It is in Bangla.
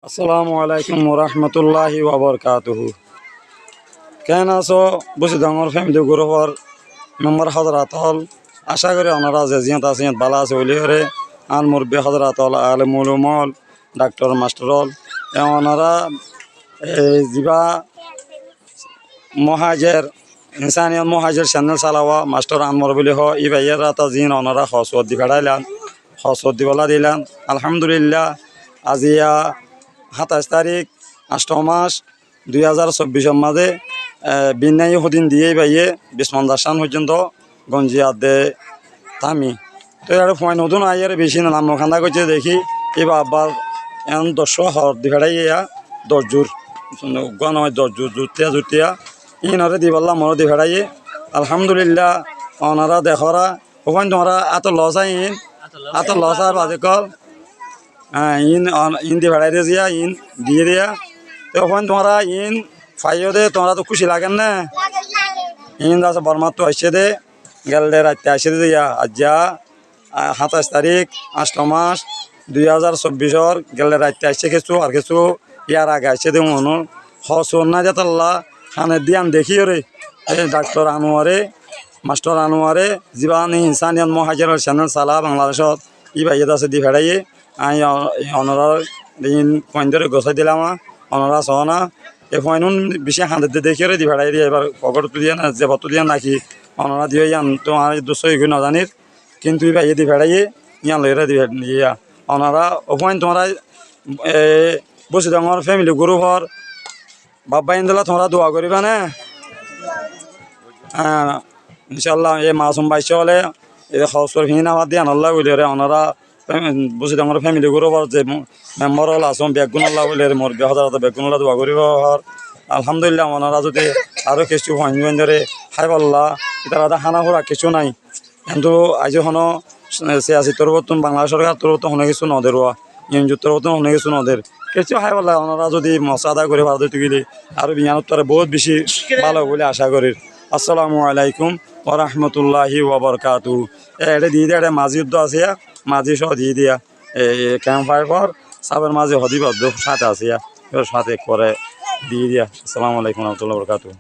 আসসালামু আলাইকুম ওরহমতুল্লাহি ওবরকাতুহু। কেন আছো বুঝি ডাঙর ফ্যামিলি গ্রুপর মেম্বার হজরাত হল। আশা করি ওনারা যে জিয়াত আছে ভালো আছে বলি করে আর মুরব্বী হজরাত হল আলমুল মল ডাক্তার মাস্টার হল ওনারা যা মহাজের ইনসানিয়ত মহাজের চ্যানেল চালাওয়া মাস্টার আনমর বলি হ ই ভাইয়ের রাতা জিন ওনারা হসত দি ফেড়াইলাম হসত দি বলা দিলাম আলহামদুলিল্লাহ। আজিয়া 27 তারিখ 8 মাস 2024 মাঝে বিনাই হদিন দিয়ে বাইয়ে বিসমান্দার সান পর্যন্ত গঞ্জিয়া দে থামি তো আর ফোন নতুন আইয়ার বেশি না নাম খান্দা করছে দেখি এবার আবার এমন 10 হর দি ফেড়াইয়া 10 জোর নয় 10 জোর জুতিয়া ইনরে দি বললাম মর দি ফেড়াইয়ে আলহামদুলিল্লাহ। ওনারা দেখরা ওখান তোমরা এত লস আইন এত লস আর বাজে কল ইন দি ভেড়াই দিয়া ইন দিয়ে দিয়া তখন তোমরা ইন ফাইও দে তোমরা তো খুশি লাগেন না ইন আছে বর্মার তো আসছে দে গেল দে রাত্রে আসছে দিয়া আজ যা 27 তারিখ 8 মাস 2024 গেলে রাত্রে আসছে কিছু আর কিছু ইয়ার আগে আসছে দে মনো হসন না যেতাল্লা খানে দিয়ান দেখি রে ডাক্তার আনোয়ারে মাস্টার আনোয়ারে জীবান ইনসানিয়াত মহাজের চ্যানেল চালা বাংলাদেশত ই ভাইয়ের আছে দি ভেড়াইয়ে আই অনরা দিন পয়েন্ট ধরে গোছাই দিলাম অনরা সহনা এই পয়েন্ট বেশি হাঁদতে দেখি রে দি ভেড়াই দিয়ে এবার পকেট তুলিয়া না যে বত দিয়া নাকি অনরা দিয়ে ইয়ান তোমার 200 এগুলো না জানির কিন্তু ই ভাইয়ে দি ভেড়াইয়ে ইয়ান লইরা দি ইয়া অনরা ও পয়েন্ট তোমরা বসে ডাঙর ফ্যামিলি গ্রুপর বাবা ইন্দলা তোমরা দোয়া করিবা না হ্যাঁ ইনশাল্লাহ এই মাসুম বাইশ হলে এই খরচর ফিন আমার দিয়ে আনাল্লাহ বলি রে ওনারা বুঝি আমার ফ্যামিলি গ্রুপর যে মেম্বার হল আসম বেগুন আল্লাহ বলি মোর 2000 বেগুন আল্লাহ দোয়া করিব আলহামদুলিল্লাহ ওনারা যদি আরও কিছু ফাইন ধরে খাই পাল্লা তারা খানা খোরা কিছু নাই কিন্তু আজ হনো সিয়াসি তরফতুন বাংলাদেশ সরকার তরফতুন হনে কিছু নদের ইউনিট তরফতুন হনে কিছু নদের কিছু খাই পাল্লা ওনারা যদি মশা আদা করে ভারত গেলে আর বিজ্ঞানত তারা বহুত বেশি ভালো বলে আশা করি। আসসালামু আলাইকুম ওরহমতুল্লাহি ওবরকাতুহু। এটা দিয়ে দিয়া এটা মাঝি উদ্দ আছে মাঝি সহ দিয়ে দিয়া ক্যাম্প ফায়ার পর সাবের মাঝে হদিব সাথে আছে সাথে করে দিয়ে দিয়া। আসসালামু আলাইকুম রহমতুল্লাহ বরকাতুহু।